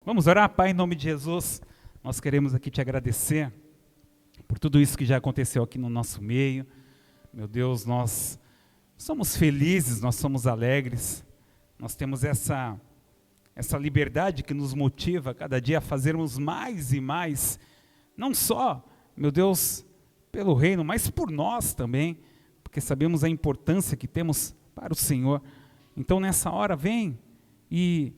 Vamos orar, Pai, em nome de Jesus. Nós queremos aqui te agradecer por tudo isso que já aconteceu aqui no nosso meio. Meu Deus, nós somos felizes, nós somos alegres. Nós temos essa liberdade que nos motiva cada dia a fazermos mais e mais, não só, meu Deus, pelo reino, mas por nós também, porque sabemos a importância que temos para o Senhor. Então, nessa hora, vem e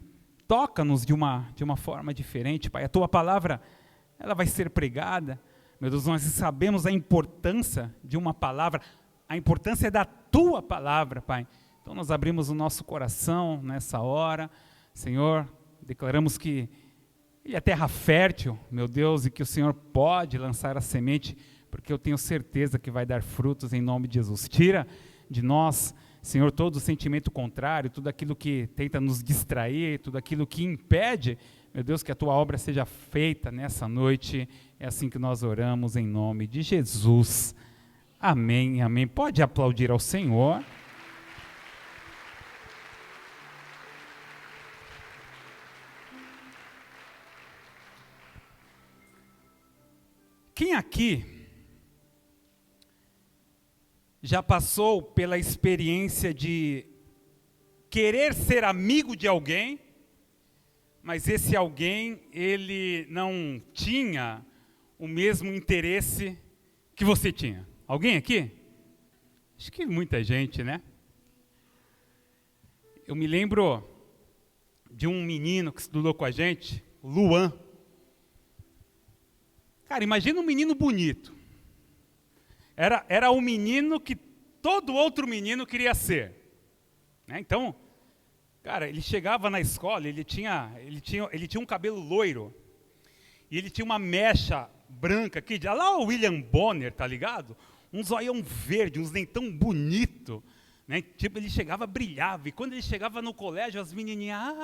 toca-nos de uma forma diferente, Pai. A Tua palavra, ela vai ser pregada. Meu Deus, nós sabemos a importância de uma palavra, a importância da Tua palavra, Pai. Então, nós abrimos o nosso coração nessa hora, Senhor, declaramos que Ele é terra fértil, meu Deus, e que o Senhor pode lançar a semente, porque eu tenho certeza que vai dar frutos em nome de Jesus. Tira de nós, Senhor, todo o sentimento contrário, tudo aquilo que tenta nos distrair, tudo aquilo que impede, meu Deus, que a Tua obra seja feita nessa noite. É assim que nós oramos em nome de Jesus. Amém, amém. Pode aplaudir ao Senhor. Quem aqui já passou pela experiência de querer ser amigo de alguém, mas esse alguém, ele não tinha o mesmo interesse que você tinha? Alguém aqui? Acho que muita gente, né? Eu me lembro de um menino que estudou com a gente, Luan. Cara, imagina um menino bonito. Era o menino que todo outro menino queria ser. Né? Então, cara, ele chegava na escola, ele tinha um cabelo loiro. E ele tinha uma mecha branca aqui. Olha lá o William Bonner, tá ligado? Um zoião verde, uns dentão bonito. Né? Tipo, ele chegava, brilhava. E quando ele chegava no colégio, as menininhas,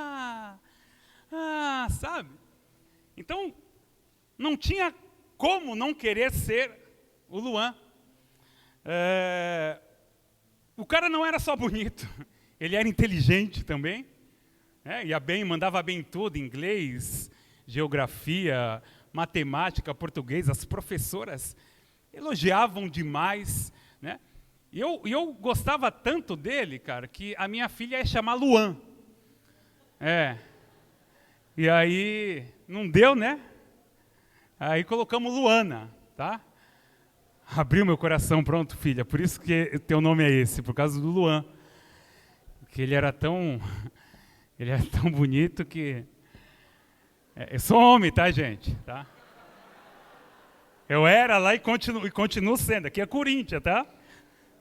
sabe? Então, não tinha como não querer ser o Luan. O cara não era só bonito, ele era inteligente também, ia bem, mandava bem em tudo, inglês, geografia, matemática, português. As professoras elogiavam demais, né? E eu gostava tanto dele, cara, que a minha filha ia chamar Luan. E aí, não deu, né? Aí colocamos Luana, tá? Abriu meu coração, pronto, filha. Por isso que teu nome é esse, por causa do Luan. Porque ele era tão bonito que... eu sou homem, tá, gente? Tá? Eu era lá e continuo sendo. Aqui é Corinthians, tá?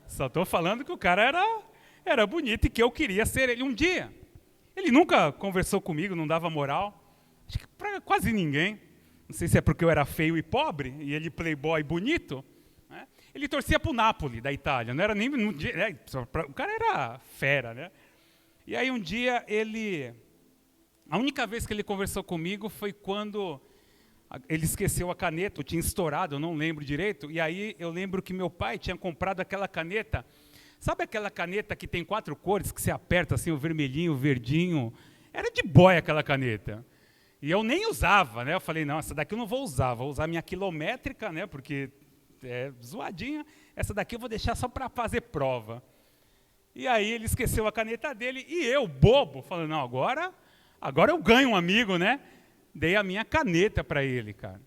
Só estou falando que o cara era bonito e que eu queria ser ele um dia. Ele nunca conversou comigo, não dava moral. Acho que para quase ninguém. Não sei se é porque eu era feio e pobre, e ele playboy bonito, né? Ele torcia para o Napoli, da Itália, não era nem... o cara era fera, né? E aí um dia a única vez que ele conversou comigo foi quando ele esqueceu a caneta, eu tinha estourado, eu não lembro direito, e aí eu lembro que meu pai tinha comprado aquela caneta, sabe aquela caneta que tem 4 cores, que você aperta assim, o vermelhinho, o verdinho? Era de boy aquela caneta. E eu nem usava, né? Eu falei, não, essa daqui eu não vou usar minha quilométrica, né? Porque é zoadinha. Essa daqui eu vou deixar só para fazer prova. E aí ele esqueceu a caneta dele e eu, bobo, falando, não, agora eu ganho um amigo, né? Dei a minha caneta para ele, cara.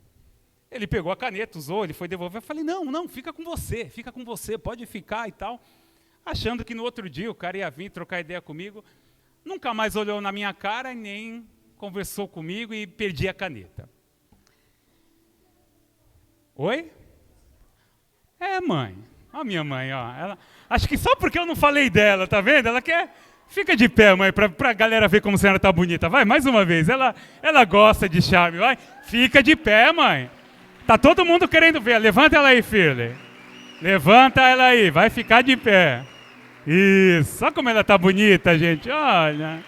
Ele pegou a caneta, usou, ele foi devolver. Eu falei, não, fica com você, pode ficar e tal. Achando que no outro dia o cara ia vir trocar ideia comigo. Nunca mais olhou na minha cara e nem conversou comigo e perdi a caneta. Oi? Mãe. Ó a minha mãe, ó. Acho que só porque eu não falei dela, tá vendo? Ela quer... Fica de pé, mãe, pra galera ver como a senhora tá bonita. Vai, mais uma vez. Ela gosta de charme, vai. Fica de pé, mãe. Tá todo mundo querendo ver. Levanta ela aí, filha. Levanta ela aí, vai ficar de pé. Isso. Olha como ela tá bonita, gente. Olha...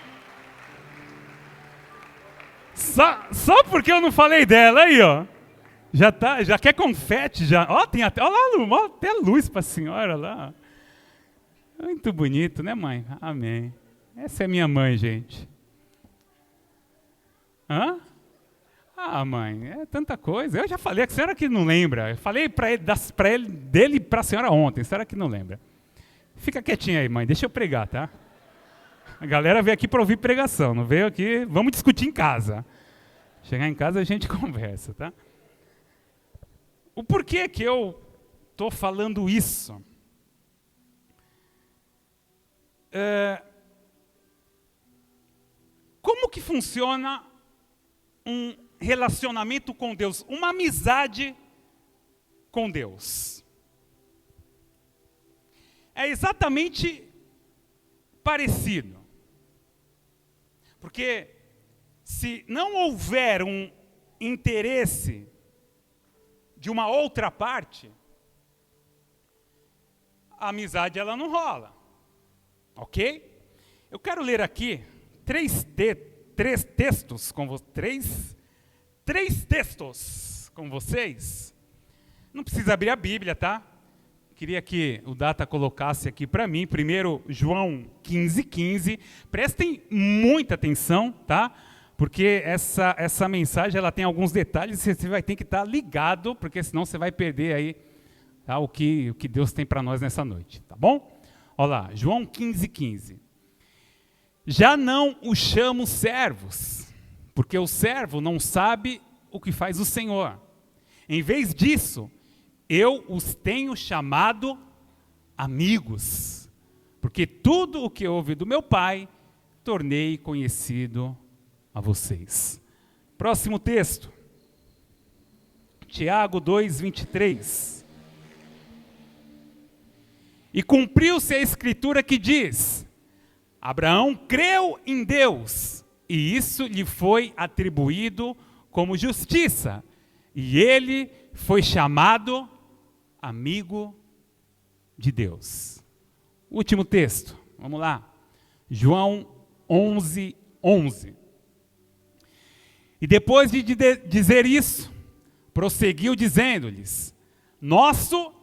Só porque eu não falei dela, aí, ó. Já quer confete, já. Ó, tem até, ó, até luz para a senhora lá. Muito bonito, né, mãe? Amém. Essa é minha mãe, gente. Hã? Ah, mãe, é tanta coisa. Eu já falei, a senhora que não lembra. Eu falei dele e para a senhora ontem, a senhora que não lembra. Fica quietinha aí, mãe, deixa eu pregar, tá? A galera veio aqui para ouvir pregação, não veio aqui, vamos discutir em casa. Chegar em casa a gente conversa, tá? O porquê que eu estou falando isso? Como que funciona um relacionamento com Deus, uma amizade com Deus? É exatamente parecido. Porque se não houver um interesse de uma outra parte, a amizade ela não rola. Ok? Eu quero ler aqui três textos com vocês. Três textos com vocês. Não precisa abrir a Bíblia, tá? Queria que o Data colocasse aqui para mim. Primeiro, João 15:15. Prestem muita atenção, tá? Porque essa mensagem ela tem alguns detalhes e você vai ter que estar ligado, porque senão você vai perder aí, tá, o que Deus tem para nós nessa noite, tá bom? Olha lá, João 15:15. Já não os chamo servos, porque o servo não sabe o que faz o Senhor. Em vez disso, eu os tenho chamado amigos, porque tudo o que ouvi do meu Pai, tornei conhecido a vocês. Próximo texto. Tiago 2:23. E cumpriu-se a escritura que diz: Abraão creu em Deus, e isso lhe foi atribuído como justiça, e ele foi chamado amigo de Deus. Último texto, vamos lá. João 11:11. E depois de dizer isso, prosseguiu dizendo-lhes: Nosso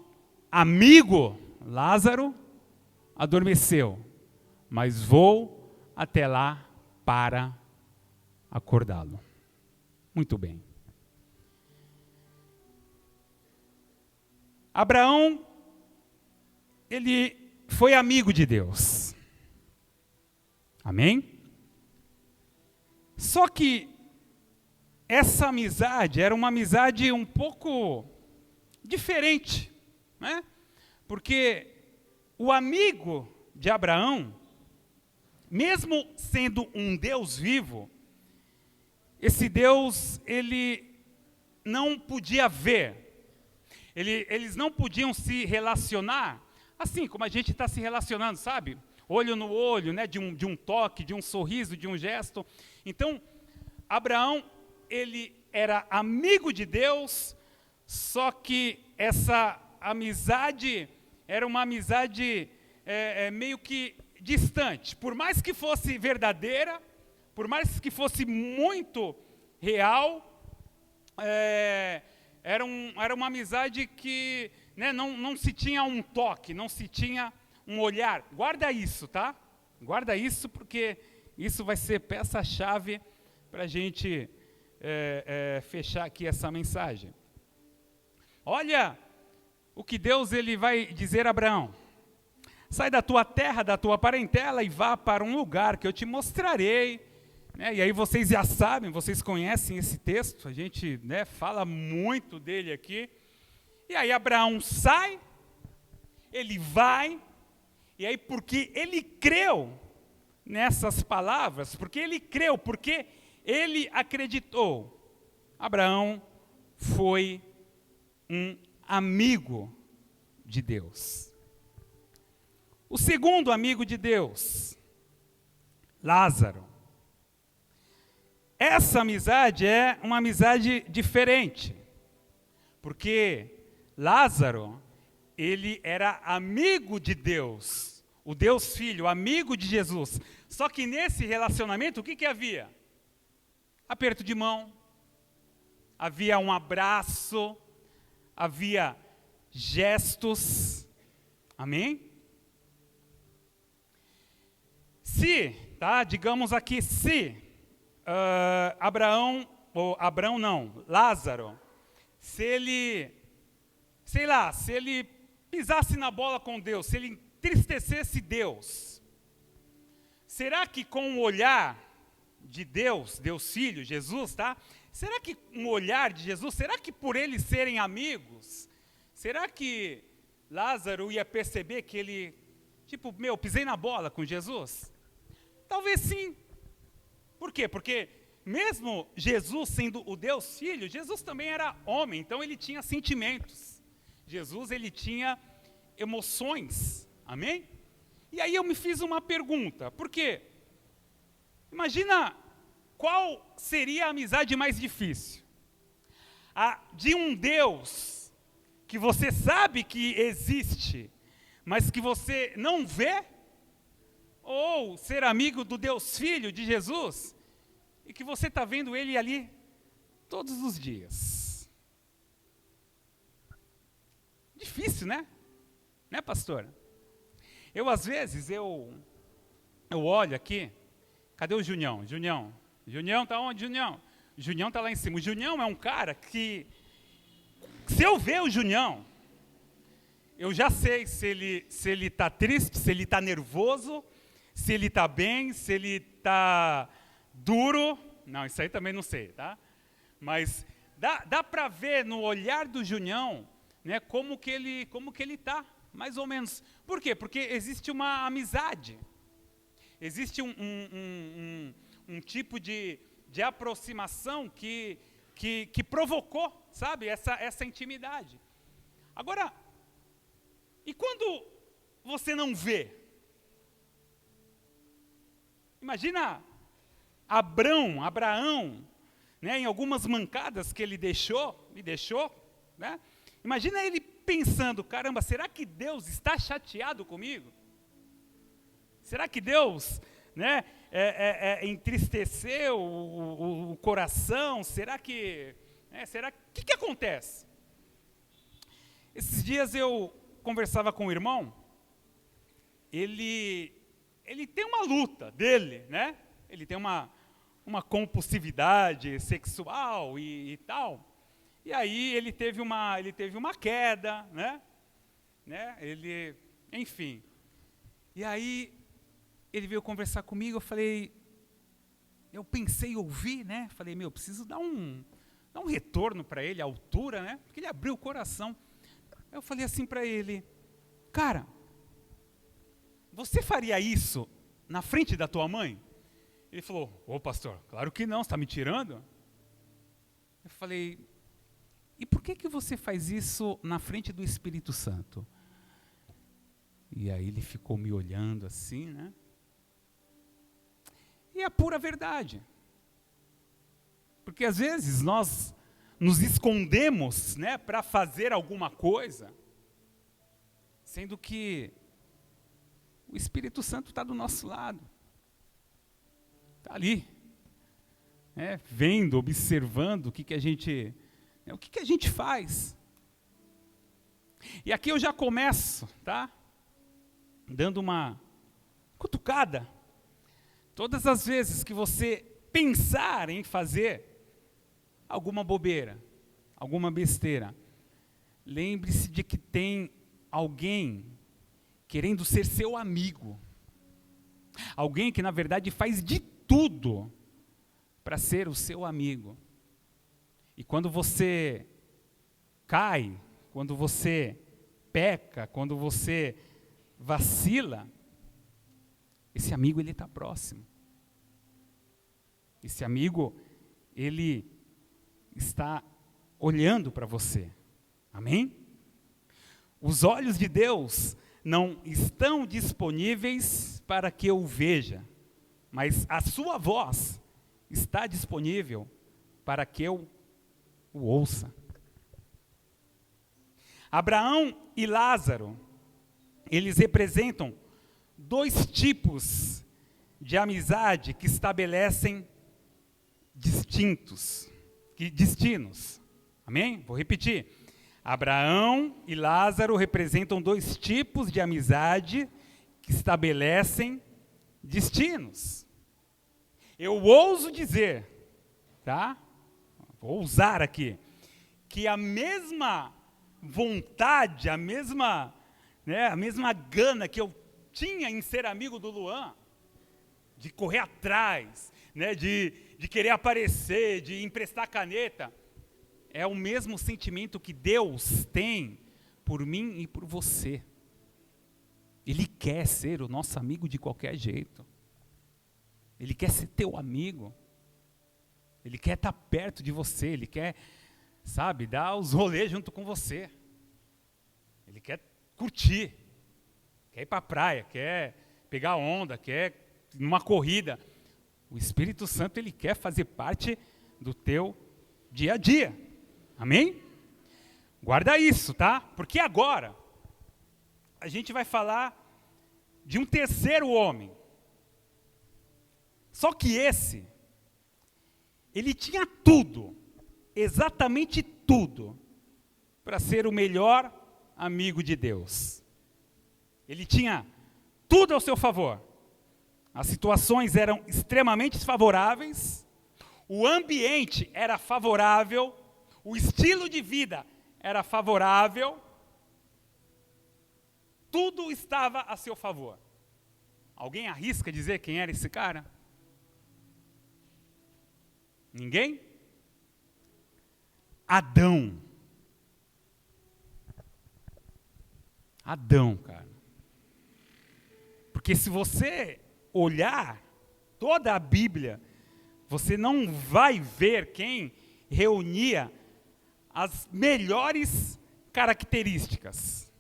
amigo Lázaro adormeceu, mas vou até lá para acordá-lo. Muito bem. Abraão, ele foi amigo de Deus. Amém? Só que essa amizade era uma amizade um pouco diferente, né? Porque o amigo de Abraão, mesmo sendo um Deus vivo, esse Deus, ele não podia ver. Eles não podiam se relacionar assim como a gente está se relacionando, sabe? Olho no olho, né? De um toque, de um sorriso, de um gesto. Então, Abraão, ele era amigo de Deus, só que essa amizade era uma amizade meio que distante. Por mais que fosse verdadeira, por mais que fosse muito real, era uma amizade que, né, não se tinha um toque, não se tinha um olhar. Guarda isso, tá? Guarda isso, porque isso vai ser peça-chave para a gente fechar aqui essa mensagem. Olha o que Deus ele vai dizer a Abraão. Sai da tua terra, da tua parentela e vá para um lugar que eu te mostrarei. Né? E aí vocês já sabem, vocês conhecem esse texto, a gente, né, fala muito dele aqui. E aí Abraão sai, ele vai, e aí porque ele creu nessas palavras, porque ele creu, porque ele acreditou, Abraão foi um amigo de Deus. O segundo amigo de Deus, Lázaro. Essa amizade é uma amizade diferente, porque Lázaro, ele era amigo de Deus, o Deus Filho, amigo de Jesus. Só que nesse relacionamento, o que havia? Aperto de mão, havia um abraço, havia gestos, amém? Se, tá, digamos aqui, se Abraão, Abraão não, Lázaro, se ele, sei lá, se ele pisasse na bola com Deus, se ele entristecesse Deus, será que com o olhar de Deus, Deus Filho, Jesus, tá? Será que um olhar de Jesus, será que por eles serem amigos, será que Lázaro ia perceber que ele, tipo, pisei na bola com Jesus? Talvez sim. Por quê? Porque mesmo Jesus sendo o Deus Filho, Jesus também era homem, então ele tinha sentimentos. Jesus, ele tinha emoções, amém? E aí eu me fiz uma pergunta, por quê? Imagina qual seria a amizade mais difícil? A de um Deus que você sabe que existe, mas que você não vê? Ou ser amigo do Deus Filho, de Jesus, e que você está vendo ele ali todos os dias? Difícil, né? Né, pastor? Às vezes, eu olho aqui, cadê o Junião? Junião está onde, Junião? O Junião está lá em cima. O Junião é um cara que, se eu ver o Junião, eu já sei se ele está triste, se ele está nervoso, se ele está bem, se ele está duro. Não, isso aí também não sei, tá? Mas dá para ver no olhar do Junião, né, como que ele está, mais ou menos. Por quê? Porque existe uma amizade. Existe um tipo de aproximação que provocou, sabe, essa intimidade. Agora, e quando você não vê? Imagina Abraão, né, em algumas mancadas que ele me deixou, né? Imagina ele pensando, caramba, será que Deus está chateado comigo? Será que Deus, né, entristeceu o coração? Será que... O que acontece? Esses dias eu conversava com um irmão, ele tem uma luta dele, né? Ele tem uma compulsividade sexual e tal. E aí ele teve uma queda, né? Enfim. E aí ele veio conversar comigo, eu pensei em ouvir, né? Falei, preciso dar um retorno para ele, à altura, né? Porque ele abriu o coração. Eu falei assim para ele, cara, você faria isso na frente da tua mãe? Ele falou, ô pastor, claro que não, você está me tirando? Eu falei, e por que você faz isso na frente do Espírito Santo? E aí ele ficou me olhando assim, né? E é a pura verdade. Porque às vezes nós nos escondemos, né, para fazer alguma coisa, sendo que o Espírito Santo está do nosso lado. Está ali, né, vendo, observando o que a gente faz. E aqui eu já começo, tá? Dando uma cutucada. Todas as vezes que você pensar em fazer alguma bobeira, alguma besteira, lembre-se de que tem alguém querendo ser seu amigo. Alguém que, na verdade, faz de tudo para ser o seu amigo. E quando você cai, quando você peca, quando você vacila, esse amigo, ele está próximo. Esse amigo, ele está olhando para você. Amém? Os olhos de Deus não estão disponíveis para que eu o veja, mas a sua voz está disponível para que eu o ouça. Abraão e Lázaro, eles representam dois tipos de amizade que estabelecem destinos. Amém? Vou repetir. Abraão e Lázaro representam dois tipos de amizade que estabelecem destinos. Eu ouso dizer, tá? vou usar aqui, que a mesma vontade, a mesma gana que eu tinha em ser amigo do Luan, de correr atrás, né, de querer aparecer, de emprestar caneta, é o mesmo sentimento que Deus tem por mim e por você. Ele quer ser o nosso amigo de qualquer jeito. Ele quer ser teu amigo. Ele quer estar perto de você. Ele quer, sabe, dar os rolês junto com você. Ele quer curtir. Quer ir para a praia, quer pegar onda, quer ir numa corrida. O Espírito Santo, ele quer fazer parte do teu dia a dia. Amém? Guarda isso, tá? Porque agora a gente vai falar de um terceiro homem. Só que ele tinha tudo, exatamente tudo, para ser o melhor amigo de Deus. Ele tinha tudo ao seu favor. As situações eram extremamente favoráveis, o ambiente era favorável, o estilo de vida era favorável, tudo estava a seu favor. Alguém arrisca dizer quem era esse cara? Ninguém? Adão. Adão, cara. Porque se você olhar toda a Bíblia, você não vai ver quem reunia as melhores características.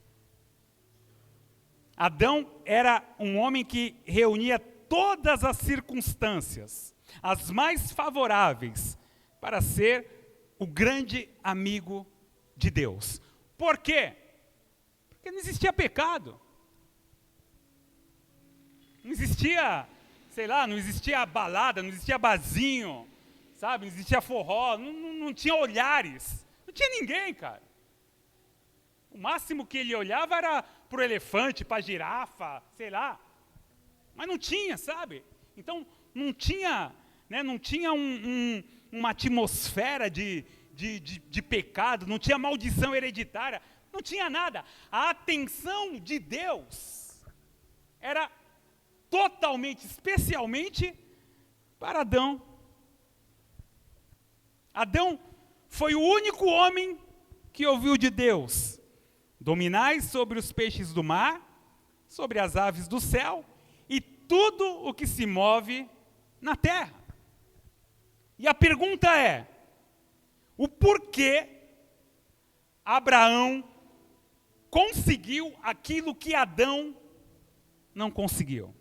Adão era um homem que reunia todas as circunstâncias, as mais favoráveis, para ser o grande amigo de Deus. Por quê? Porque não existia pecado. Não existia, não existia balada, não existia barzinho, sabe? Não existia forró, não tinha olhares. Não tinha ninguém, cara. O máximo que ele olhava era para o elefante, para a girafa, Mas não tinha, sabe? Então, não tinha uma atmosfera de pecado, não tinha maldição hereditária, não tinha nada. A atenção de Deus era totalmente, especialmente para Adão. Adão foi o único homem que ouviu de Deus: dominai sobre os peixes do mar, sobre as aves do céu e tudo o que se move na terra. E a pergunta é: o porquê Abraão conseguiu aquilo que Adão não conseguiu?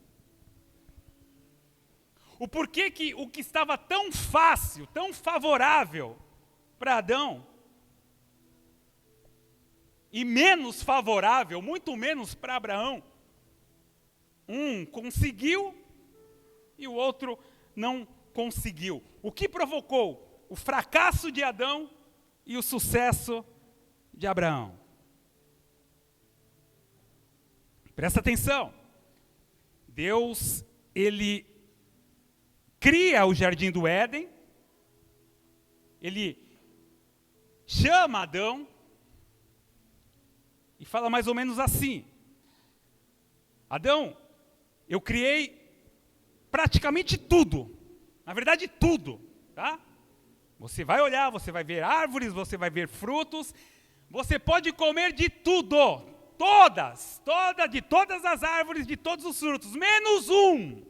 O porquê que o que estava tão fácil, tão favorável para Adão, e menos favorável, muito menos para Abraão, um conseguiu e o outro não conseguiu. O que provocou o fracasso de Adão e o sucesso de Abraão? Presta atenção. Deus, ele cria o jardim do Éden, ele chama Adão e fala mais ou menos assim: Adão, eu criei praticamente tudo, na verdade tudo, tá? Você vai olhar, você vai ver árvores, você vai ver frutos, você pode comer de tudo, de todas as árvores, de todos os frutos, menos um.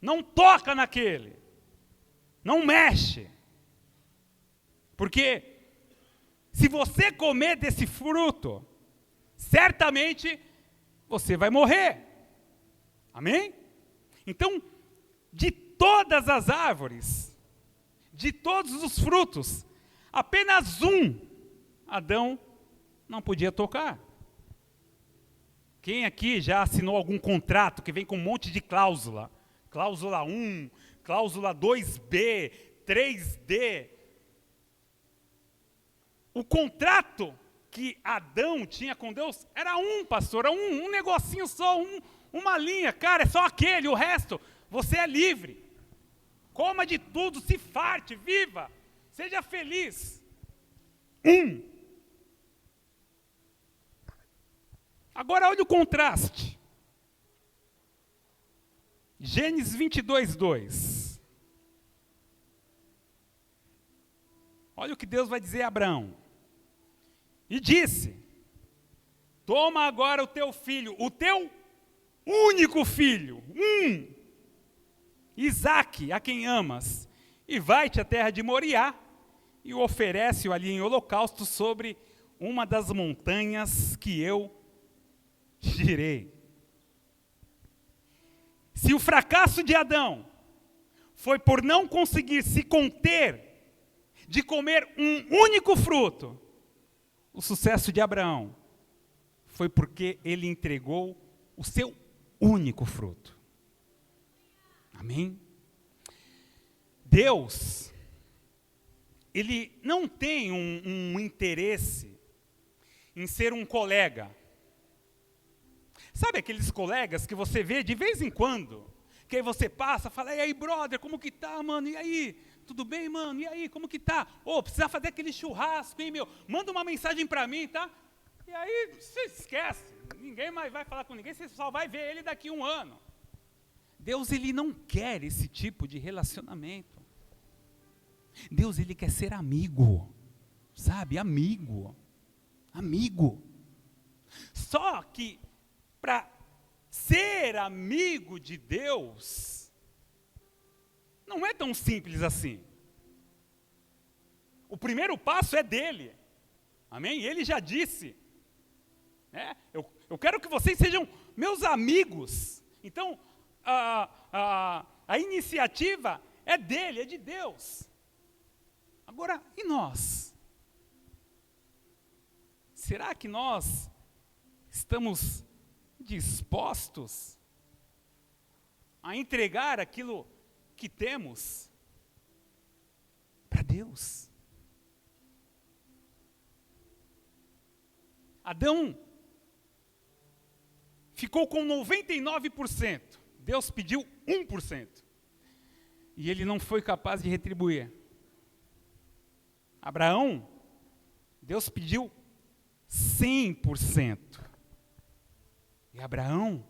Não toca naquele, não mexe, porque se você comer desse fruto, certamente você vai morrer. Amém? Então, de todas as árvores, de todos os frutos, apenas um Adão não podia tocar. Quem aqui já assinou algum contrato que vem com um monte de cláusula? Cláusula 1, cláusula 2B, 3D. O contrato que Adão tinha com Deus era pastor, era um negocinho só, uma linha. Cara, é só aquele, o resto, você é livre. Coma de tudo, se farte, viva, seja feliz. Agora olha o contraste. Gênesis 22:2. Olha o que Deus vai dizer a Abraão. E disse: toma agora o teu filho, o teu único filho, Isaque, a quem amas, e vai-te à terra de Moriá, e o oferece-o ali em holocausto sobre uma das montanhas que eu direi. Se o fracasso de Adão foi por não conseguir se conter de comer um único fruto, o sucesso de Abraão foi porque ele entregou o seu único fruto. Amém? Deus, ele não tem um interesse em ser um colega. Sabe aqueles colegas que você vê de vez em quando? Que aí você passa, fala, e aí, brother, como que tá, mano? E aí? Tudo bem, mano? E aí, como que tá? Precisa fazer aquele churrasco, hein, meu? Manda uma mensagem pra mim, tá? E aí, você esquece. Ninguém mais vai falar com ninguém, você só vai ver ele daqui a 1 ano. Deus, ele não quer esse tipo de relacionamento. Deus, ele quer ser amigo. Sabe? Amigo. Amigo. Só que, para ser amigo de Deus, não é tão simples assim. O primeiro passo é dele. Amém? Ele já disse. Eu quero que vocês sejam meus amigos. Então, a iniciativa é dele, é de Deus. Agora, e nós? Será que nós estamos dispostos a entregar aquilo que temos para Deus? Adão ficou com 99%. Deus pediu 1%. E ele não foi capaz de retribuir. Abraão, Deus pediu 100%. E Abraão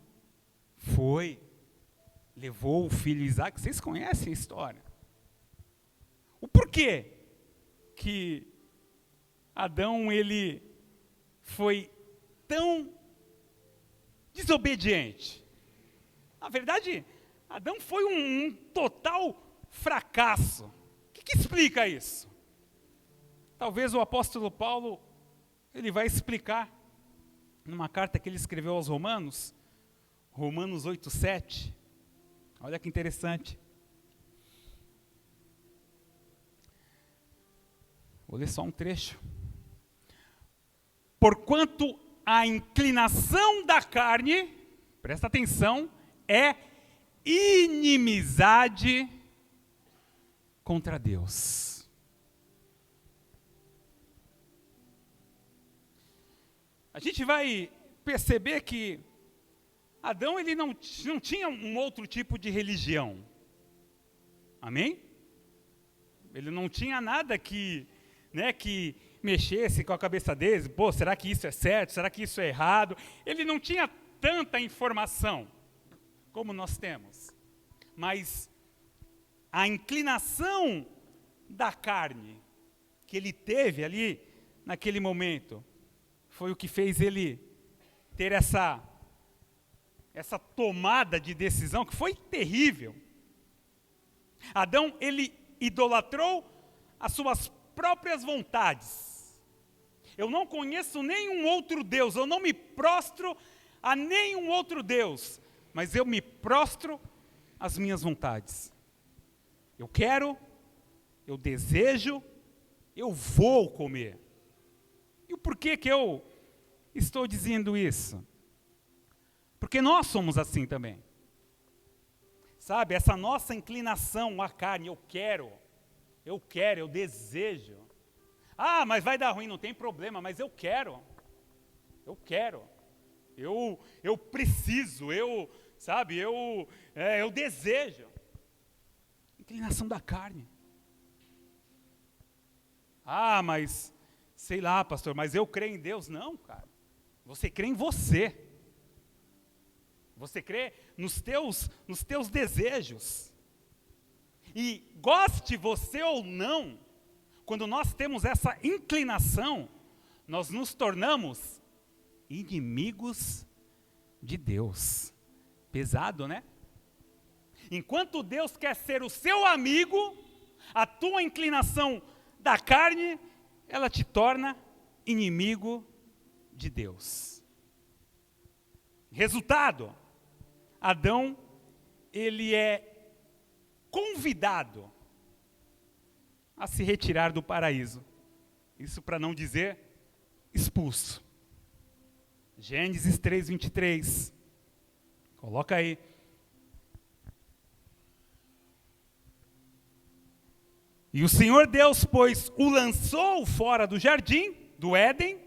levou o filho Isaque. Vocês conhecem a história. O porquê que Adão, ele foi tão desobediente? Na verdade, Adão foi um total fracasso. O que explica isso? Talvez o apóstolo Paulo, ele vai explicar numa carta que ele escreveu aos Romanos, Romanos 8:7. Olha que interessante. Vou ler só um trecho. Porquanto a inclinação da carne, presta atenção, é inimizade contra Deus. A gente vai perceber que Adão, ele não tinha um outro tipo de religião. Amém? Ele não tinha nada que mexesse com a cabeça dele. Será que isso é certo? Será que isso é errado? Ele não tinha tanta informação como nós temos. Mas a inclinação da carne que ele teve ali, naquele momento, foi o que fez ele ter essa tomada de decisão, que foi terrível. Adão, ele idolatrou as suas próprias vontades. Eu não conheço nenhum outro Deus, eu não me prostro a nenhum outro Deus, mas eu me prostro às minhas vontades. Eu quero, eu desejo, eu vou comer. E o porquê que eu estou dizendo isso? Porque nós somos assim também. Sabe, essa nossa inclinação à carne, eu quero, eu desejo. Mas vai dar ruim, não tem problema, mas eu quero, eu preciso, eu desejo. Inclinação da carne. Ah, mas, sei lá, pastor, mas eu creio em Deus. Não, cara. Você crê em você. Você crê nos teus desejos. E goste você ou não, quando nós temos essa inclinação, nós nos tornamos inimigos de Deus. Pesado, né? Enquanto Deus quer ser o seu amigo, a tua inclinação da carne, ela te torna inimigo de Deus. Resultado, Adão, ele é convidado a se retirar do paraíso. Isso para não dizer expulso. Gênesis 3:23. Coloca aí. E o Senhor Deus, pois, o lançou fora do jardim, do Éden,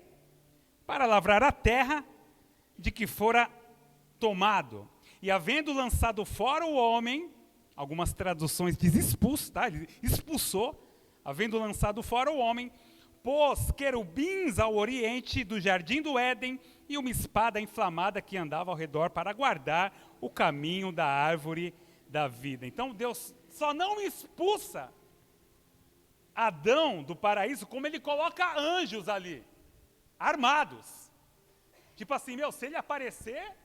para lavrar a terra de que fora tomado. E havendo lançado fora o homem, algumas traduções dizem expulso, tá? Ele expulsou, havendo lançado fora o homem, pôs querubins ao oriente do jardim do Éden e uma espada inflamada que andava ao redor para guardar o caminho da árvore da vida. Então Deus só não expulsa Adão do paraíso, como ele coloca anjos ali, armados. Tipo assim, se ele aparecer,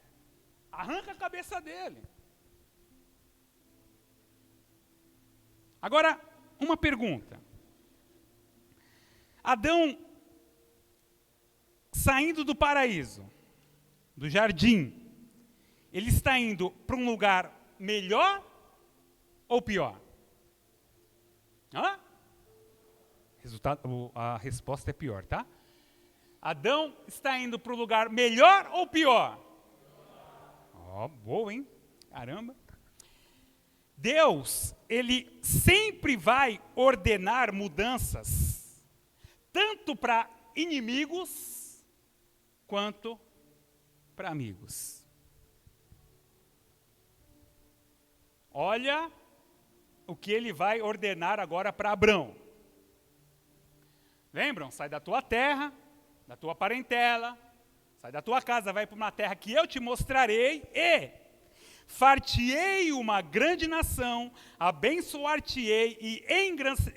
arranca a cabeça dele. Agora, uma pergunta. Adão, saindo do paraíso, do jardim, ele está indo para um lugar melhor ou pior? A resposta é pior, tá? Adão está indo para o lugar melhor ou pior? Boa, hein? Caramba. Deus, ele sempre vai ordenar mudanças, tanto para inimigos, quanto para amigos. Olha o que ele vai ordenar agora para Abrão. Lembram? Sai da tua terra, da tua parentela, sai da tua casa, vai para uma terra que eu te mostrarei e far-te-ei uma grande nação, abençoar-te-ei e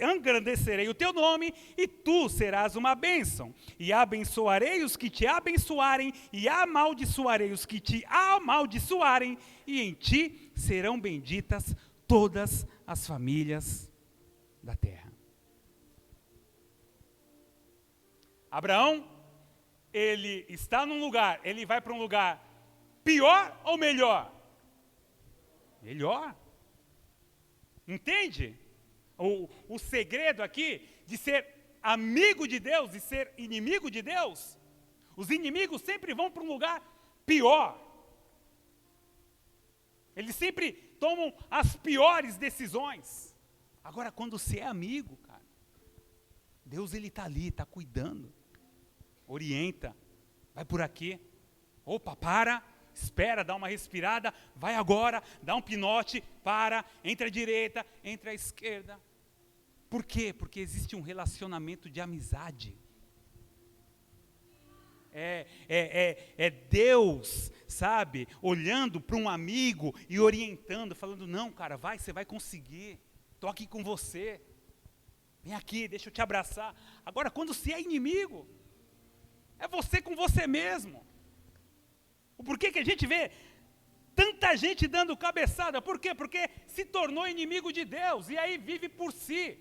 engrandecerei o teu nome, e tu serás uma bênção. E abençoarei os que te abençoarem, e amaldiçoarei os que te amaldiçoarem, e em ti serão benditas todas as famílias da terra. Abraão, ele está num lugar, ele vai para um lugar pior ou melhor? Melhor. Entende? O segredo aqui de ser amigo de Deus e ser inimigo de Deus? Os inimigos sempre vão para um lugar pior. Eles sempre tomam as piores decisões. Agora, quando você é amigo, cara, Deus ele está ali, está cuidando. Orienta, vai por aqui, opa, para, espera, dá uma respirada, vai agora, dá um pinote, para, entre à direita, entre à esquerda. Por quê? Porque existe um relacionamento de amizade. É Deus, sabe, olhando para um amigo e orientando, falando, não, cara, vai, você vai conseguir, estou aqui com você, vem aqui, deixa eu te abraçar. Agora, quando você é inimigo, é você com você mesmo. O porquê que a gente vê tanta gente dando cabeçada? Por quê? Porque se tornou inimigo de Deus, e aí vive por si.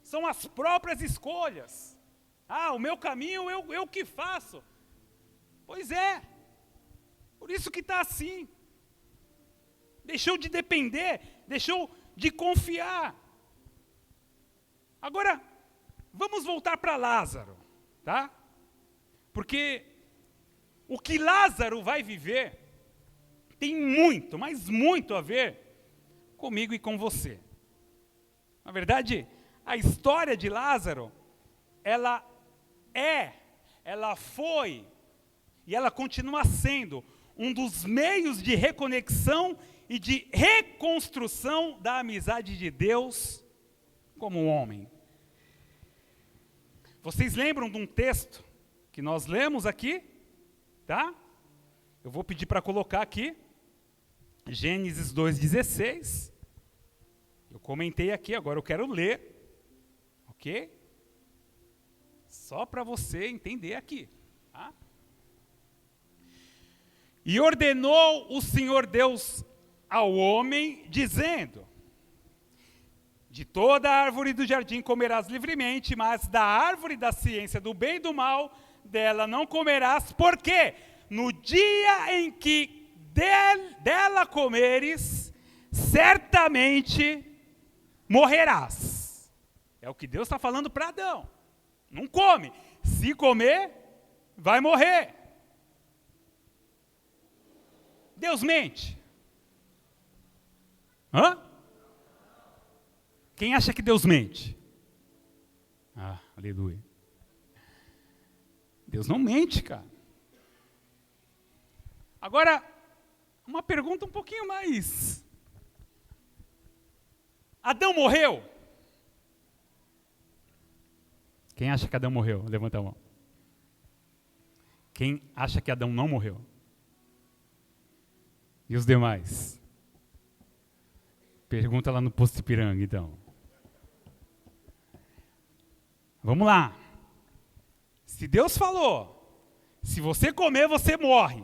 São as próprias escolhas. O meu caminho eu que faço. Pois é. Por isso que está assim. Deixou de depender, deixou de confiar. Agora, vamos voltar para Lázaro, tá? Porque o que Lázaro vai viver tem muito, mas muito a ver comigo e com você. Na verdade, a história de Lázaro, ela foi e ela continua sendo um dos meios de reconexão e de reconstrução da amizade de Deus como homem. Vocês lembram de um texto que nós lemos aqui? Tá? Eu vou pedir para colocar aqui, Gênesis 2,16. Eu comentei aqui, agora eu quero ler. Ok? Só para você entender aqui. Tá? E ordenou o Senhor Deus ao homem, dizendo: de toda a árvore do jardim comerás livremente, mas da árvore da ciência do bem e do mal, dela não comerás, porque no dia em que dela comeres, certamente morrerás. É o que Deus está falando para Adão. Não come. Se comer, vai morrer. Deus mente. Hã? Quem acha que Deus mente? Ah, aleluia. Deus não mente, cara. Agora, uma pergunta um pouquinho mais. Adão morreu? Quem acha que Adão morreu? Levanta a mão. Quem acha que Adão não morreu? E os demais? Pergunta lá no posto Ipiranga, então. Vamos lá. Se Deus falou, se você comer, você morre.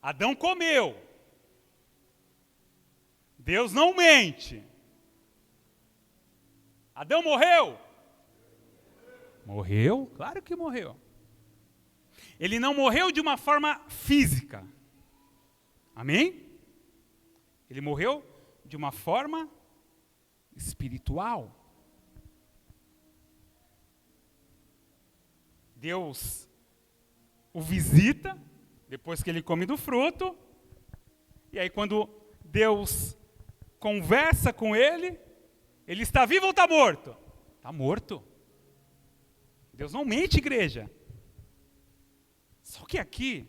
Adão comeu. Deus não mente. Adão morreu? Morreu? Claro que morreu. Ele não morreu de uma forma física. Amém? Ele morreu de uma forma espiritual. Deus o visita depois que ele come do fruto. E aí quando Deus conversa com ele, ele está vivo ou está morto? Está morto. Deus não mente, igreja. Só que aqui,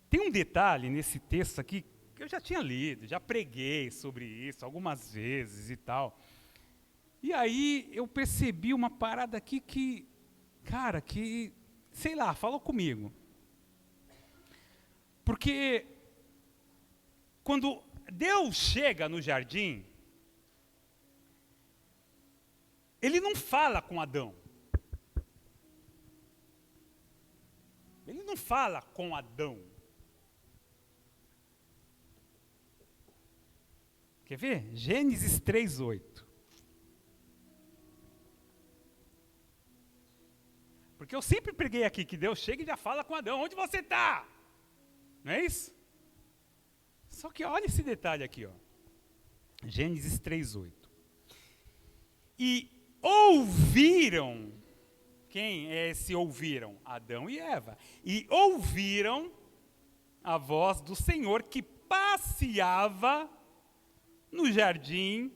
tem um detalhe nesse texto aqui, que eu já tinha lido, já preguei sobre isso algumas vezes e tal. E aí eu percebi uma parada aqui que, cara, que, sei lá, falou comigo. Porque quando Deus chega no jardim, ele não fala com Adão. Ele não fala com Adão. Quer ver? Gênesis 3:8. Porque eu sempre preguei aqui que Deus chega e já fala com Adão. Onde você está? Não é isso? Só que olha esse detalhe aqui, ó. Gênesis 3:8. E ouviram, quem é esse ouviram? Adão e Eva. E ouviram a voz do Senhor que passeava no jardim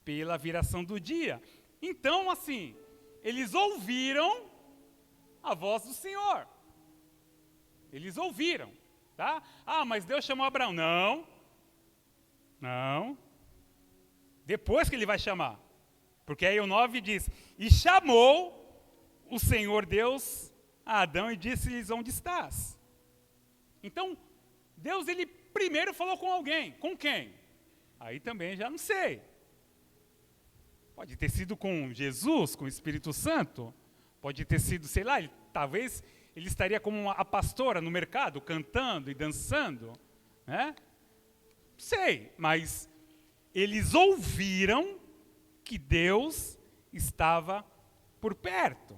pela viração do dia. Então, assim, eles ouviram a voz do Senhor. Eles ouviram, tá? Ah, mas Deus chamou Abraão. Não. Não. Depois que ele vai chamar. Porque aí o 9 diz, e chamou o Senhor Deus a Adão e disse-lhes, onde estás? Então, Deus, ele primeiro falou com alguém. Com quem? Aí também já não sei. Pode ter sido com Jesus, com o Espírito Santo. Pode ter sido, sei lá, talvez ele estaria como a pastora no mercado, cantando e dançando. Né? Sei, mas eles ouviram que Deus estava por perto.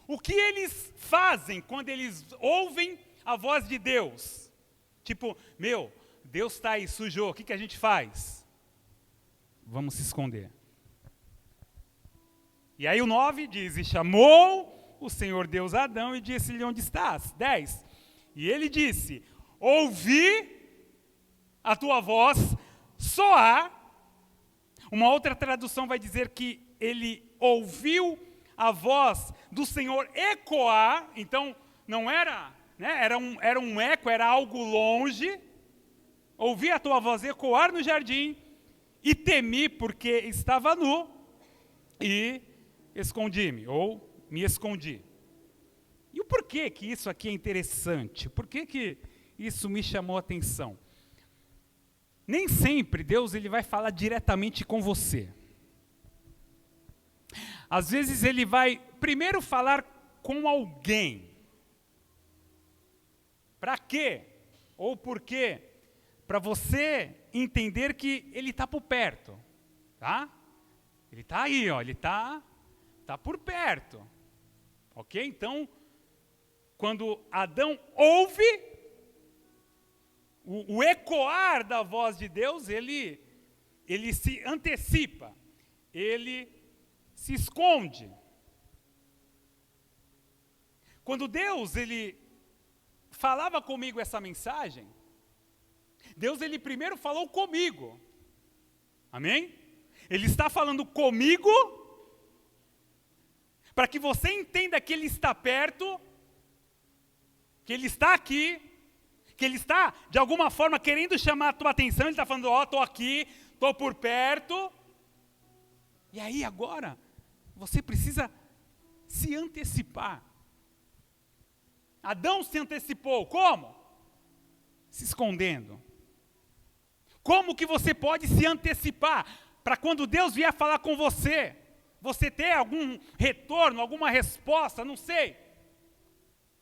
O que eles fazem quando eles ouvem a voz de Deus? Tipo, Deus está aí, sujou, o que a gente faz? Vamos se esconder. E aí o 9 diz, e chamou o Senhor Deus a Adão e disse-lhe, onde estás? 10. E ele disse, ouvi a tua voz soar. Uma outra tradução vai dizer que ele ouviu a voz do Senhor ecoar. Então, não era né? Era um eco, era algo longe. Ouvi a tua voz ecoar no jardim e temi porque estava nu e escondi-me, ou me escondi. E o porquê que isso aqui é interessante? Por que isso me chamou a atenção? Nem sempre Deus ele vai falar diretamente com você. Às vezes ele vai primeiro falar com alguém. Para quê? Ou por quê? Para você entender que ele está por perto, tá? Ele está aí, ó, ele está por perto, ok? Então, quando Adão ouve o ecoar da voz de Deus, ele se antecipa, ele se esconde. Quando Deus ele falava comigo essa mensagem, Deus ele primeiro falou comigo. Amém? Ele está falando comigo para que você entenda que ele está perto, que ele está aqui, que ele está de alguma forma querendo chamar a tua atenção. Ele está falando, ó, estou aqui, estou por perto. E aí agora, você precisa se antecipar. Adão se antecipou, como? Se escondendo. Como que você pode se antecipar para quando Deus vier falar com você, você ter algum retorno, alguma resposta, não sei.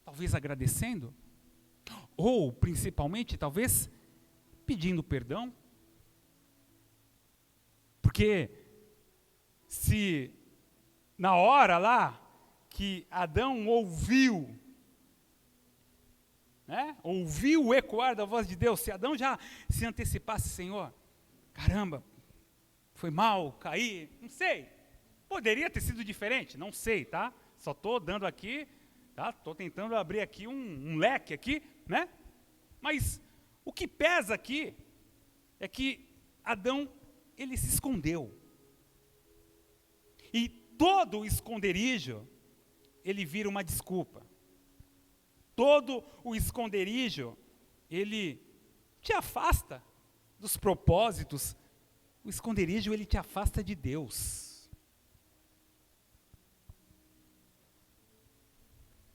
Talvez agradecendo, ou principalmente, talvez pedindo perdão. Porque se na hora lá que Adão ouviu, né, ouviu o ecoar da voz de Deus, se Adão já se antecipasse, Senhor, caramba, foi mal, caí, não sei, poderia ter sido diferente, não sei, tá? Só estou dando aqui, tá? Estou tentando abrir aqui um leque aqui, né? Mas o que pesa aqui é que Adão, ele se escondeu. E todo o esconderijo, ele vira uma desculpa. Todo o esconderijo, ele te afasta dos propósitos. O esconderijo, ele te afasta de Deus.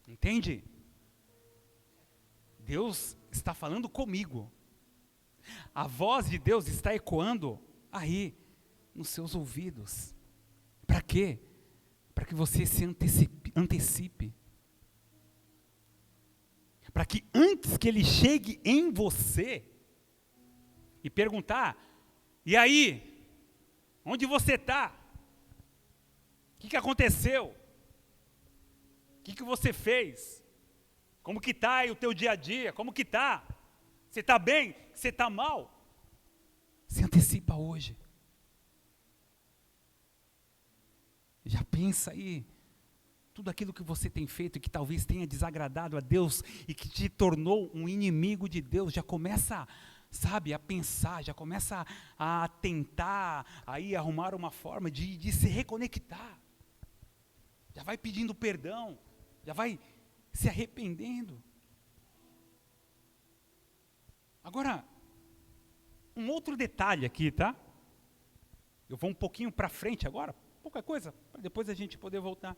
Entende? Deus está falando comigo. A voz de Deus está ecoando aí, nos seus ouvidos. Para quê? Para que você se antecipe. Para que antes que ele chegue em você e perguntar, e aí, onde você está? O que aconteceu? O que você fez? Como que está aí o teu dia a dia? Como que está? Você está bem? Você está mal? Se antecipa hoje. Já pensa aí, tudo aquilo que você tem feito e que talvez tenha desagradado a Deus e que te tornou um inimigo de Deus, já começa, sabe, a pensar, já começa a tentar aí arrumar uma forma de se reconectar. Já vai pedindo perdão, já vai se arrependendo. Agora, um outro detalhe aqui, tá? Eu vou um pouquinho para frente agora, pouca coisa, para depois a gente poder voltar.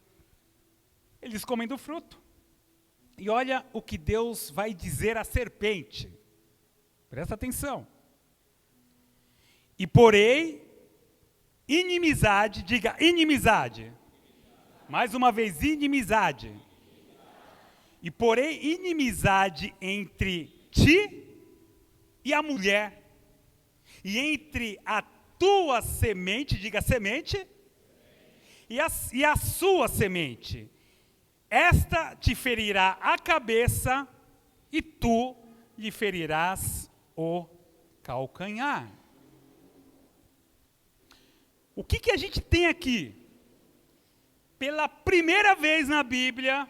Eles comem do fruto. E olha o que Deus vai dizer à serpente. Presta atenção. E porei inimizade, diga inimizade. Mais uma vez, inimizade. E porei inimizade entre ti e a mulher, e entre a tua semente, diga semente, e a sua semente. Esta te ferirá a cabeça, e tu lhe ferirás o calcanhar. O que a gente tem aqui? Pela primeira vez na Bíblia,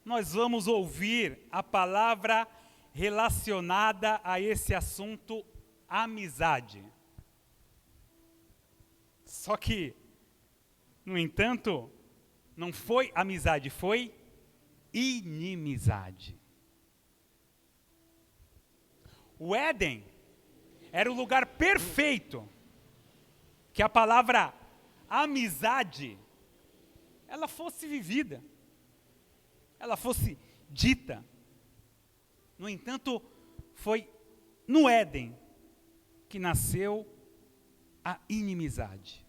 nós vamos ouvir a palavra relacionada a esse assunto, amizade. Só que, no entanto, não foi amizade, foi inimizade. O Éden era o lugar perfeito que a palavra amizade, ela fosse vivida, ela fosse dita. No entanto, foi no Éden que nasceu a inimizade.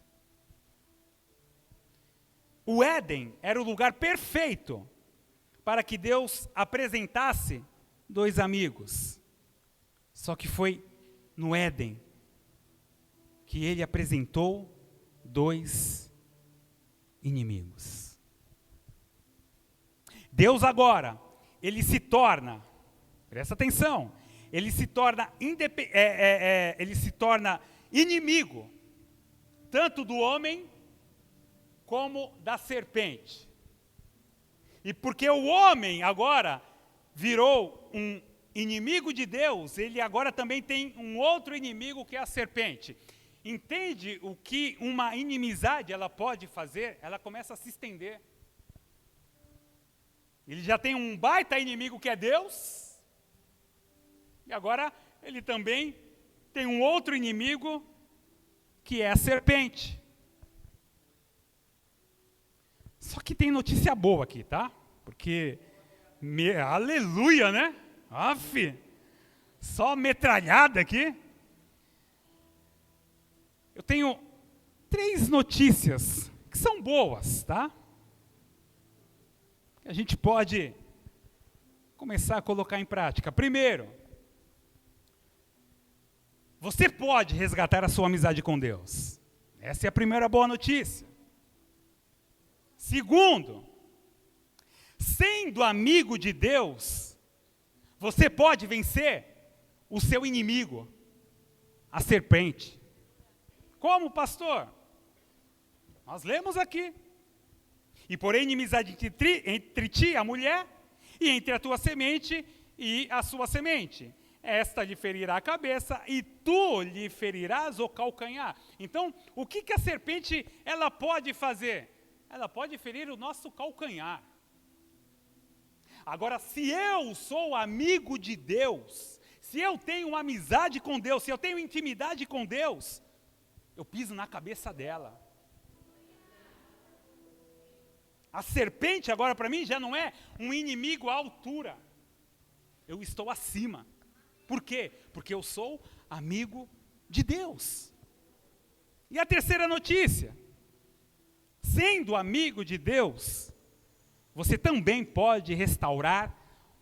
O Éden era o lugar perfeito para que Deus apresentasse dois amigos. Só que foi no Éden que ele apresentou dois inimigos. Deus agora, ele se torna, presta atenção, ele se torna inimigo, tanto do homem como da serpente. E porque o homem agora virou um inimigo de Deus, ele agora também tem um outro inimigo que é a serpente. Entende o que uma inimizade ela pode fazer? Ela começa a se estender. Ele já tem um baita inimigo que é Deus, e agora ele também tem um outro inimigo que é a serpente. Só que tem notícia boa aqui, tá? Porque, aleluia, né? Aff, só metralhada aqui. Eu tenho 3 notícias que são boas, tá? Que a gente pode começar a colocar em prática. Primeiro, você pode resgatar a sua amizade com Deus. Essa é a primeira boa notícia. Segundo, sendo amigo de Deus, você pode vencer o seu inimigo, a serpente. Como, pastor? Nós lemos aqui. E porém inimizade entre ti, a mulher, e entre a tua semente e a sua semente. Esta lhe ferirá a cabeça e tu lhe ferirás o calcanhar. Então, o que a serpente ela pode fazer? Ela pode ferir o nosso calcanhar. Agora, se eu sou amigo de Deus, se eu tenho uma amizade com Deus, se eu tenho intimidade com Deus, eu piso na cabeça dela. A serpente agora para mim já não é um inimigo à altura. Eu estou acima. Por quê? Porque eu sou amigo de Deus. E a terceira notícia. Sendo amigo de Deus, você também pode restaurar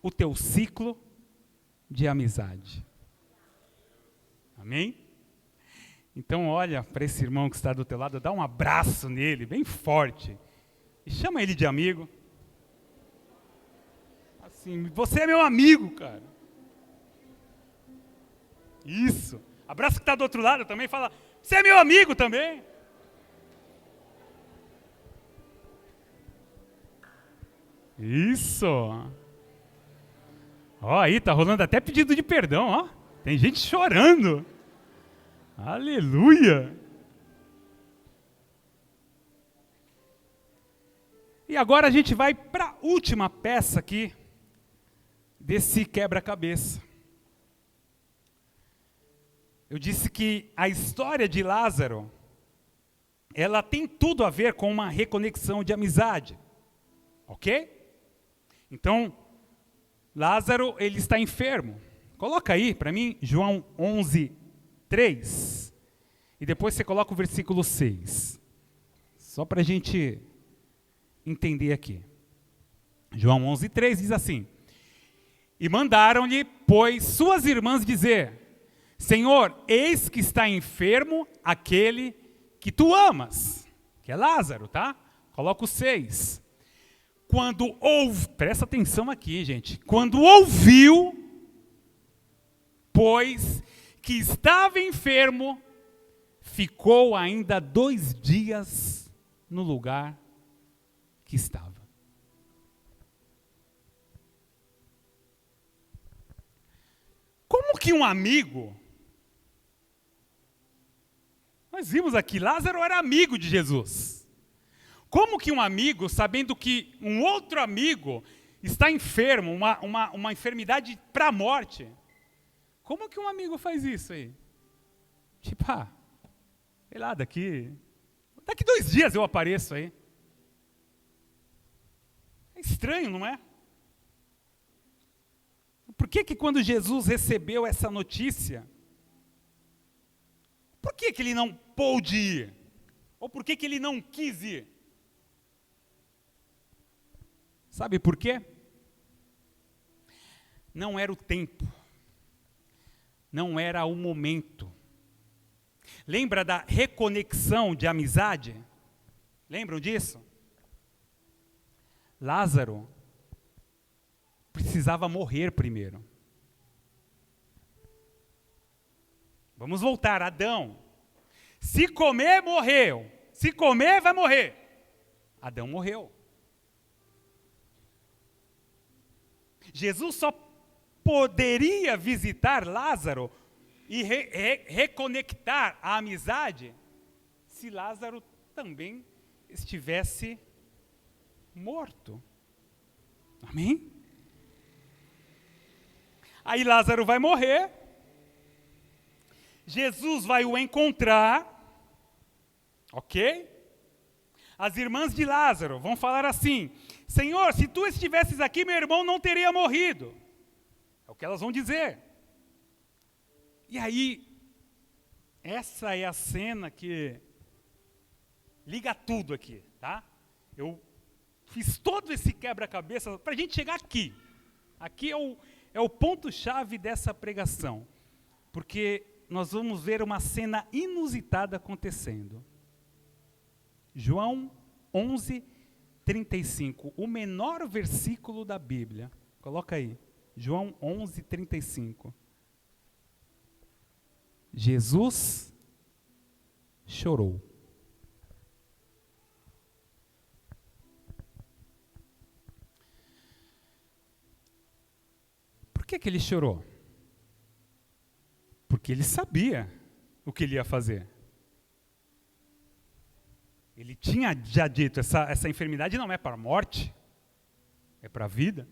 o teu ciclo de amizade. Amém? Então olha para esse irmão que está do teu lado, dá um abraço nele, bem forte. E chama ele de amigo. Assim, você é meu amigo, cara. Isso. Abraça que está do outro lado também, fala, você é meu amigo também. Isso. Ó, aí tá rolando até pedido de perdão, ó. Tem gente chorando. Aleluia. E agora a gente vai para a última peça aqui desse quebra-cabeça. Eu disse que a história de Lázaro, ela tem tudo a ver com uma reconexão de amizade. Ok? Então, Lázaro, ele está enfermo. Coloca aí para mim, João 11:3. E depois você coloca o versículo 6. Só para a gente entender aqui. João 11:3 diz assim: E mandaram-lhe, pois, suas irmãs dizer: Senhor, eis que está enfermo aquele que tu amas. Que é Lázaro, tá? Coloca o 6. Quando ouviu, presta atenção aqui, gente. Quando ouviu, pois, que estava enfermo, ficou ainda 2 dias no lugar que estava. Como que um amigo, nós vimos aqui, Lázaro era amigo de Jesus. Como que um amigo, sabendo que um outro amigo está enfermo, uma enfermidade para a morte. Como que um amigo faz isso aí? Tipo, sei lá, daqui 2 dias eu apareço aí. É estranho, não é? Por que quando Jesus recebeu essa notícia, por que ele não pôde ir? Ou por que ele não quis ir? Sabe por quê? Não era o tempo. Não era o momento. Lembra da reconexão de amizade? Lembram disso? Lázaro precisava morrer primeiro. Vamos voltar, Adão. Se comer, morreu. Se comer, vai morrer. Adão morreu. Jesus só poderia visitar Lázaro e reconectar a amizade se Lázaro também estivesse morto. Amém? Aí Lázaro vai morrer, Jesus vai o encontrar, ok? As irmãs de Lázaro vão falar assim: Senhor, se tu estivesses aqui, meu irmão não teria morrido. É o que elas vão dizer. E aí, essa é a cena que liga tudo aqui, tá? Eu fiz todo esse quebra-cabeça para a gente chegar aqui. Aqui é o ponto-chave dessa pregação. Porque nós vamos ver uma cena inusitada acontecendo. João 11:35, o menor versículo da Bíblia. Coloca aí, João 11:35. Jesus chorou. Por que ele chorou? Porque ele sabia o que ele ia fazer. Ele tinha já dito, essa enfermidade não é para a morte, é para a vida.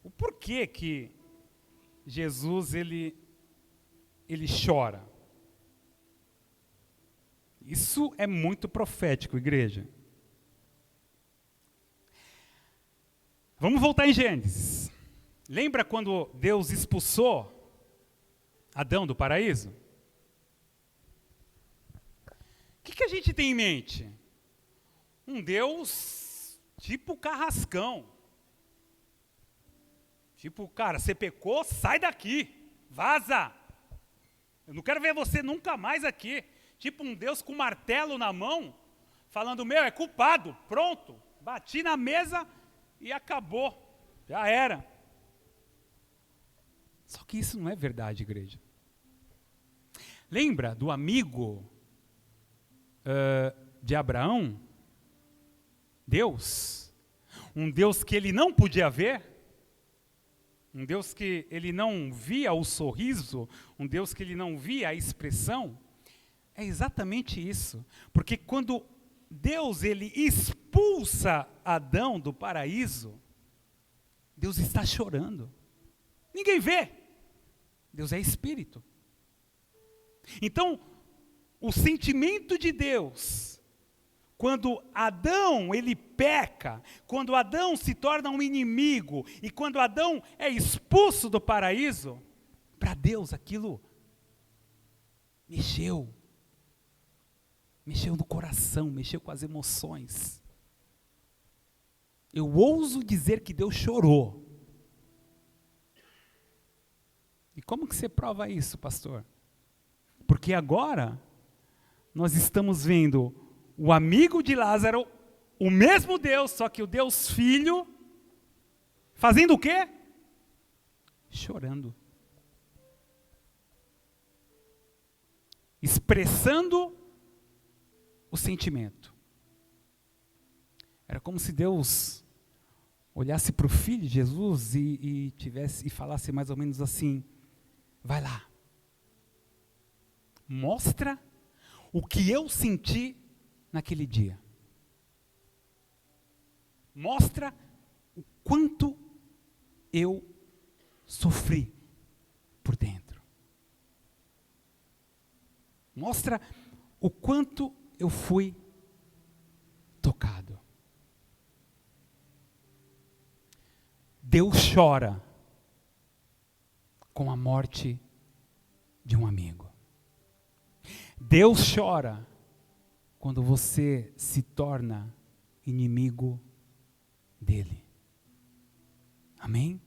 O porquê que Jesus, ele chora? Isso é muito profético, igreja. Vamos voltar em Gênesis. Lembra quando Deus expulsou Adão do paraíso? O que a gente tem em mente? Um Deus tipo carrascão. Tipo, cara, você pecou, sai daqui, vaza. Eu não quero ver você nunca mais aqui. Tipo um Deus com martelo na mão, falando, é culpado, pronto. Bati na mesa e acabou, já era. Só que isso não é verdade, igreja. Lembra do amigo de Abraão? Deus. Um Deus que ele não podia ver. Um Deus que ele não via o sorriso. Um Deus que ele não via a expressão. É exatamente isso. Porque quando Deus ele expulsa Adão do paraíso, Deus está chorando. Ninguém vê. Deus é espírito. Então, o sentimento de Deus, quando Adão ele peca, quando Adão se torna um inimigo, e quando Adão é expulso do paraíso, para Deus aquilo mexeu no coração, mexeu com as emoções. Eu ouso dizer que Deus chorou. E como que você prova isso, pastor? Porque agora nós estamos vendo o amigo de Lázaro, o mesmo Deus, só que o Deus Filho, fazendo o quê? Chorando. Expressando o sentimento. Era como se Deus olhasse para o Filho de Jesus e falasse mais ou menos assim: vai lá, mostra o que eu senti naquele dia. Mostra quanto eu sofri por dentro. Mostra o quanto eu fui tocado. Deus chora com a morte de um amigo. Deus chora quando você se torna inimigo dele. Amém?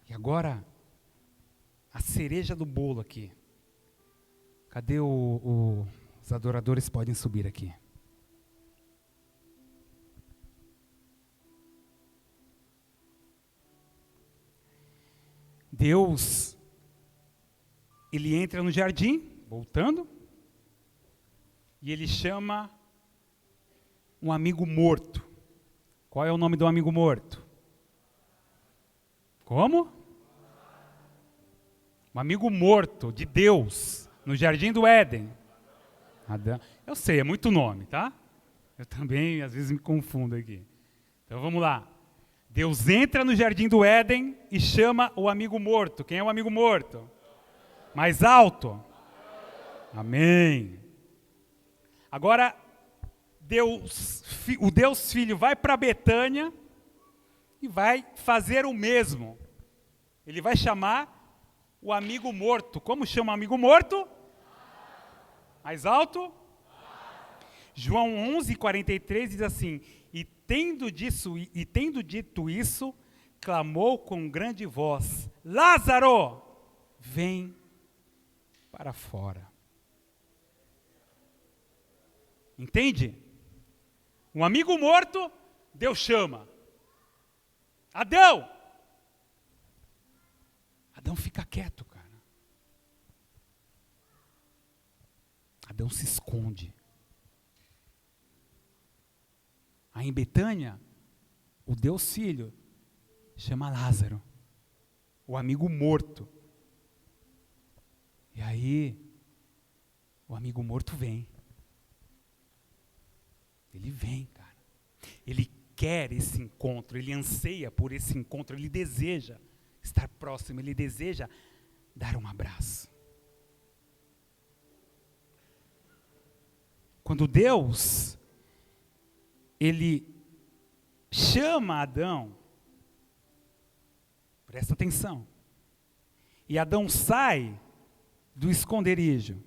E agora, a cereja do bolo aqui. Cadê os adoradores? Podem subir aqui. Deus, ele entra no jardim, voltando, e ele chama um amigo morto. Qual é o nome do amigo morto? Como? Um amigo morto de Deus, no jardim do Éden. Adão. Eu sei, é muito nome, tá? Eu também, às vezes, me confundo aqui. Então, vamos lá. Deus entra no jardim do Éden e chama o amigo morto. Quem é o amigo morto? Mais alto? Amém. Agora, o Deus Filho vai para Betânia e vai fazer o mesmo. Ele vai chamar o amigo morto. Como chama o amigo morto? Mais alto? João 11:43 diz assim: E tendo dito isso, clamou com grande voz: Lázaro, vem para fora. Entende? Um amigo morto, Deus chama. Adão! Adão fica quieto, cara. Adão se esconde. Aí em Betânia, o Deus Filho chama Lázaro, o amigo morto. E aí, o amigo morto vem. Ele vem, cara. Ele quer esse encontro, ele anseia por esse encontro, ele deseja estar próximo, ele deseja dar um abraço. Quando Deus, ele chama Adão, presta atenção, e Adão sai do esconderijo,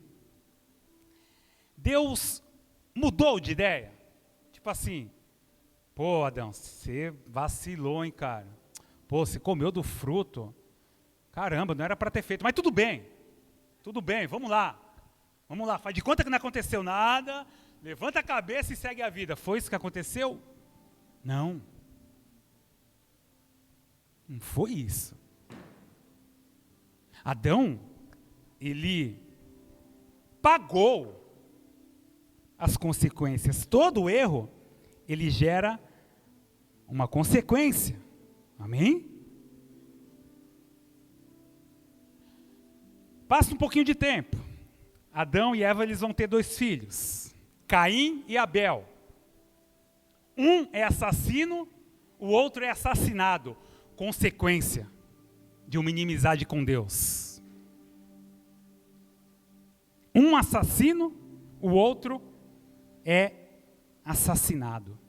Deus mudou de ideia. Tipo assim, pô, Adão, você vacilou, hein, cara? Pô, você comeu do fruto. Caramba, não era para ter feito, mas tudo bem, vamos lá, faz de conta que não aconteceu nada, levanta a cabeça e segue a vida. Foi isso que aconteceu? Não foi isso. Adão, ele pagou as consequências. Todo erro, ele gera uma consequência. Amém? Passa um pouquinho de tempo. Adão e Eva, eles vão ter 2 filhos, Caim e Abel. Um é assassino, o outro é assassinado. Consequência de uma inimizade com Deus. Um assassino, o outro é assassinado.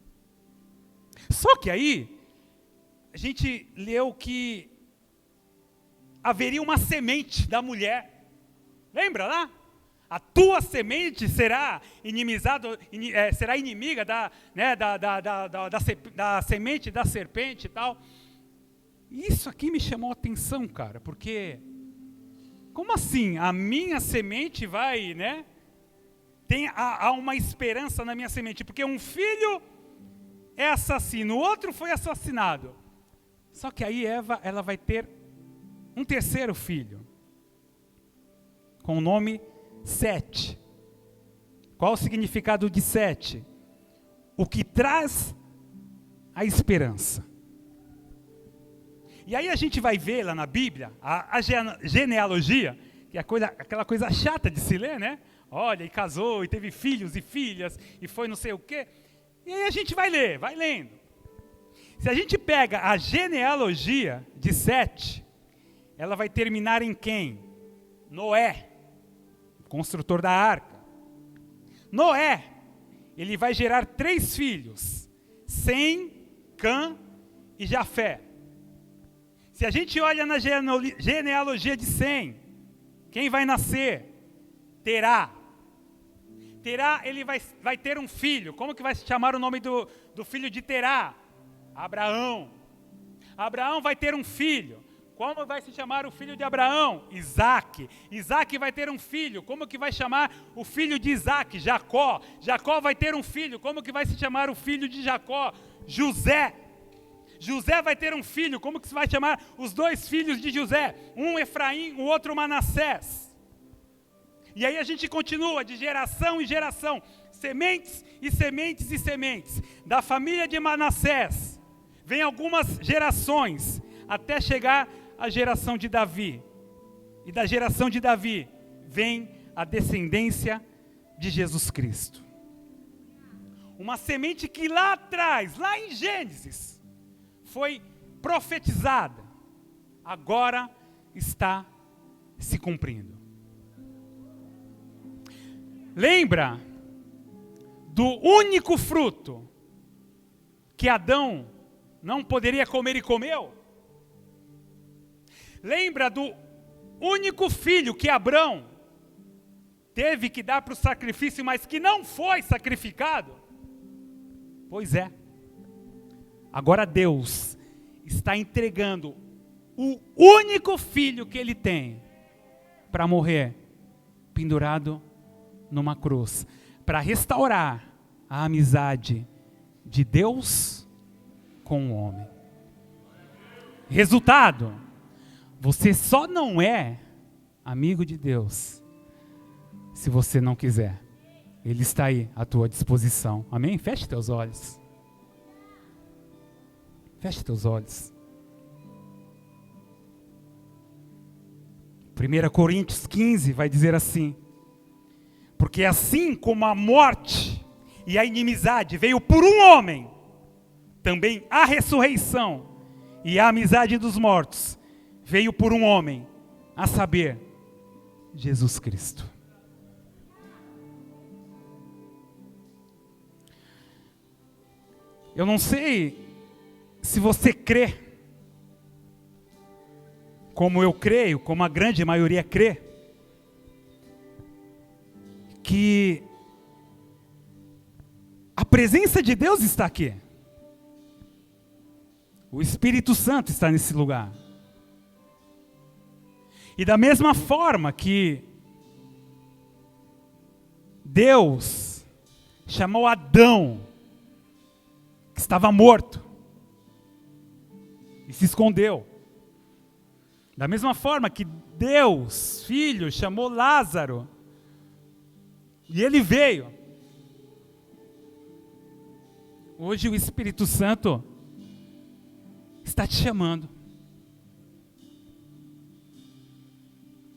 Só que aí, a gente leu que haveria uma semente da mulher. Lembra lá? A tua semente será será inimiga da semente da serpente e tal. Isso aqui me chamou a atenção, cara, porque como assim? A minha semente vai, há uma esperança na minha semente, porque um filho é assassino, o outro foi assassinado. Só que aí Eva, ela vai ter um terceiro filho, com o nome Sete. Qual o significado de Sete? O que traz a esperança. E aí a gente vai ver lá na Bíblia, a genealogia, que é aquela coisa chata de se ler, né? Olha, e casou, e teve filhos e filhas, e foi não sei o quê. E aí a gente vai lendo. Se a gente pega a genealogia de Sete, ela vai terminar em quem? Noé, construtor da arca. Noé, ele vai gerar 3 filhos, Sem, Cã e Jafé. Se a gente olha na genealogia de Sem, quem vai nascer? Terá. Terá, ele vai ter um filho. Como que vai se chamar o nome do filho de Terá? Abraão. Abraão vai ter um filho. Como vai se chamar o filho de Abraão? Isaac. Isaac vai ter um filho. Como que vai chamar o filho de Isaac? Jacó. Jacó vai ter um filho. Como que vai se chamar o filho de Jacó? José. José vai ter um filho. Como que se vai chamar os 2 filhos de José? Um Efraim, o outro Manassés. E aí a gente continua de geração em geração. Sementes e sementes e sementes. Da família de Manassés, vem algumas gerações, até chegar à geração de Davi. E da geração de Davi, vem a descendência de Jesus Cristo. Uma semente que lá atrás, lá em Gênesis, foi profetizada, agora está se cumprindo. Lembra do único fruto que Adão não poderia comer e comeu? Lembra do único filho que Abrão teve que dar para o sacrifício, mas que não foi sacrificado? Pois é. Agora Deus está entregando o único filho que ele tem para morrer pendurado numa cruz, para restaurar a amizade de Deus com o homem. Resultado: você só não é amigo de Deus se você não quiser. Ele está aí à tua disposição. Amém? Feche teus olhos. Feche teus olhos. 1 Coríntios 15 vai dizer assim: porque assim como a morte e a inimizade veio por um homem, também a ressurreição e a amizade dos mortos veio por um homem, a saber, Jesus Cristo. Eu não sei se você crê, como eu creio, como a grande maioria crê, que a presença de Deus está aqui. O Espírito Santo está nesse lugar. E da mesma forma que Deus chamou Adão, que estava morto, e se escondeu. Da mesma forma que Deus, Filho, chamou Lázaro, e ele veio. Hoje o Espírito Santo está te chamando.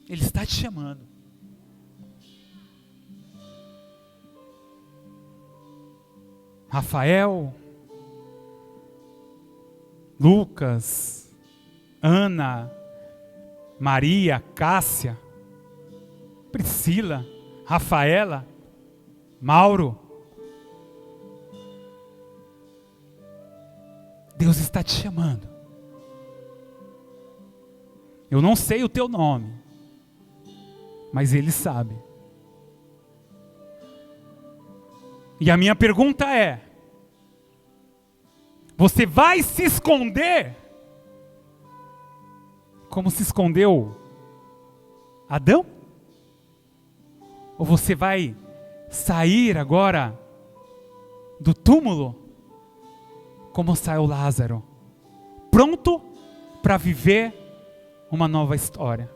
Ele está te chamando. Rafael, Lucas, Ana, Maria, Cássia, Priscila, Rafaela, Mauro. Deus está te chamando. Eu não sei o teu nome, mas Ele sabe. E a minha pergunta é: você vai se esconder como se escondeu Adão? Ou você vai sair agora do túmulo como saiu Lázaro, pronto para viver uma nova história?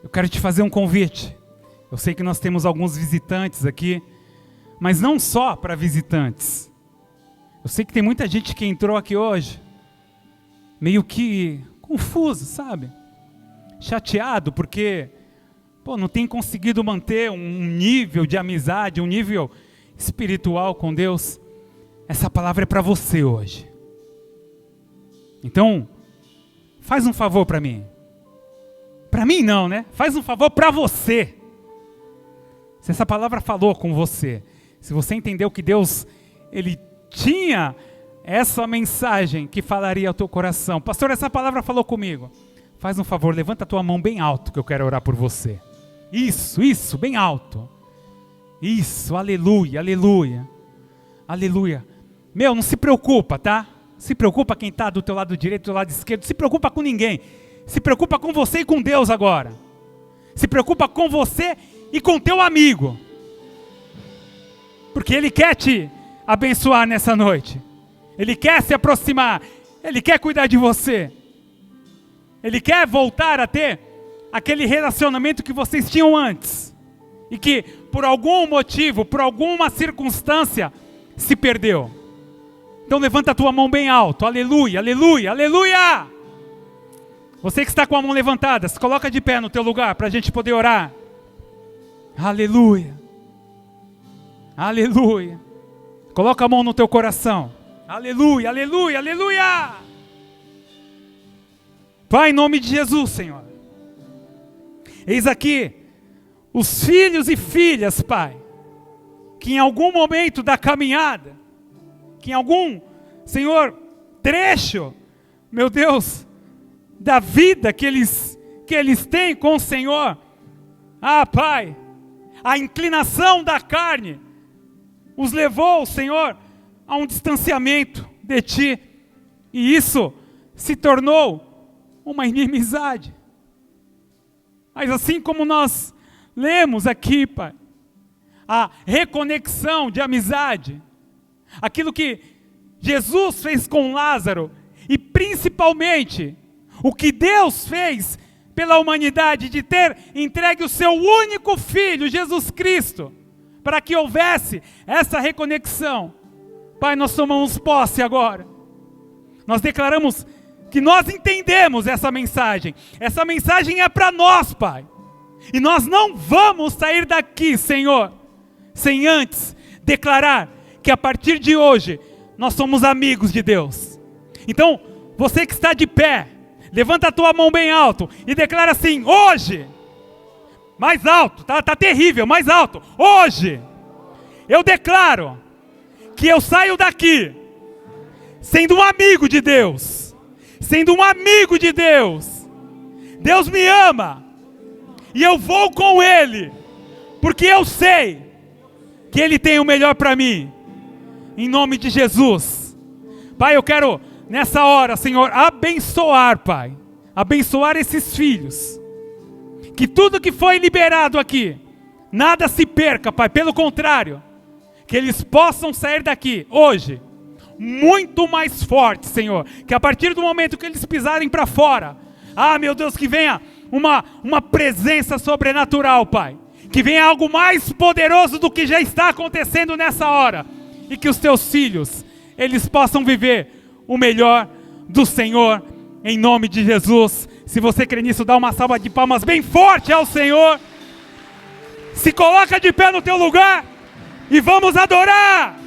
Eu quero te fazer um convite. Eu sei que nós temos alguns visitantes aqui, mas não só para visitantes. Eu sei que tem muita gente que entrou aqui hoje meio que confuso, sabe? Chateado porque não tem conseguido manter um nível de amizade, um nível espiritual com Deus, essa palavra é para você hoje. Então, faz um favor para mim. Para mim não, né? Faz um favor para você. Se essa palavra falou com você, se você entendeu que Deus, Ele tinha essa mensagem que falaria ao teu coração. Pastor, essa palavra falou comigo. Faz um favor, levanta a tua mão bem alto que eu quero orar por você. Isso, bem alto. Isso, aleluia, aleluia. Aleluia. Meu, não se preocupa, tá? Se preocupa quem está do teu lado direito, do teu lado esquerdo. Se preocupa com ninguém. Se preocupa com você e com Deus agora. Se preocupa com você e com teu amigo. Porque Ele quer te abençoar nessa noite. Ele quer se aproximar. Ele quer cuidar de você. Ele quer voltar a ter aquele relacionamento que vocês tinham antes. E que por algum motivo, por alguma circunstância, se perdeu. Então levanta a tua mão bem alto. Aleluia, aleluia, aleluia. Você que está com a mão levantada, se coloca de pé no teu lugar para a gente poder orar. Aleluia. Aleluia. Coloca a mão no teu coração. Aleluia, aleluia, aleluia. Pai, em nome de Jesus, Senhor. Eis aqui os filhos e filhas, Pai, que em algum momento da caminhada, que em algum, Senhor, trecho, meu Deus, da vida que eles têm com o Senhor, Pai, a inclinação da carne os levou, Senhor, a um distanciamento de Ti, e isso se tornou uma inimizade. Mas assim como nós lemos aqui, Pai, a reconexão de amizade, aquilo que Jesus fez com Lázaro, e principalmente o que Deus fez pela humanidade de ter entregue o seu único Filho, Jesus Cristo, para que houvesse essa reconexão. Pai, nós tomamos posse agora. Nós declaramos que nós entendemos essa mensagem. Essa mensagem é para nós, Pai. E nós não vamos sair daqui, Senhor, sem antes declarar que a partir de hoje nós somos amigos de Deus. Então, você que está de pé, levanta a tua mão bem alto e declara assim: hoje, mais alto, tá terrível, mais alto. Hoje, eu declaro que eu saio daqui sendo um amigo de Deus. Sendo um amigo de Deus. Deus me ama e eu vou com Ele, porque eu sei que Ele tem o melhor para mim. Em nome de Jesus. Pai, eu quero nessa hora, Senhor, abençoar, Pai. Abençoar esses filhos. Que tudo que foi liberado aqui, nada se perca, Pai. Pelo contrário, que eles possam sair daqui, hoje, muito mais fortes, Senhor. Que a partir do momento que eles pisarem para fora, meu Deus, que venha uma presença sobrenatural, Pai. Que venha algo mais poderoso do que já está acontecendo nessa hora. E que os teus filhos, eles possam viver o melhor do Senhor, em nome de Jesus. Se você crê nisso, dá uma salva de palmas bem forte ao Senhor. Se coloca de pé no teu lugar e vamos adorar.